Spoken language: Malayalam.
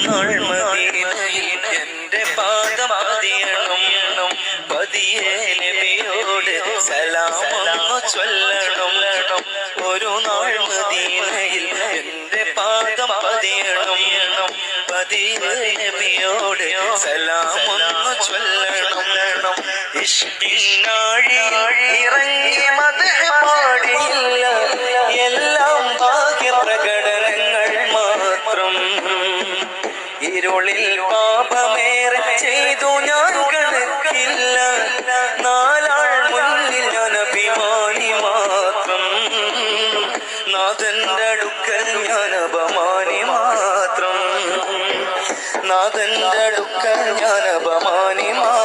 നാൾ മദീനയിൽ എന്റെ പാദം പതിയണം, പതിയെ നബിയോട് സലാമൊന്നു ചൊല്ലണം. ഒരു നാൾ മദീനയിൽ എന്റെ പാദം പതിയണം, പതിയെ നബിയോട് സലാമൊന്നു ചൊല്ലണം. ഇഷ്കിനാഴി ഇറങ്ങി മദ്ഹ് പാടിയില്ല, എല്ലാം ഭാഗ്യപ്രകടനങ്ങൾ മാത്രം. ഇരുളിൽ പാപമേറെ ചെയ്തു ഞാൻ കണക്കില്ല, നാലാൾ മുന്നിൽ ഞാൻ അഭിമാനി മാത്രം. നാഥന്റെ അടുക്കൽ ഞാൻ അപമാനി മാത്രം, നാഥന്റെ അടുക്കൽ ഞാൻ അപമാനി മാത്രം.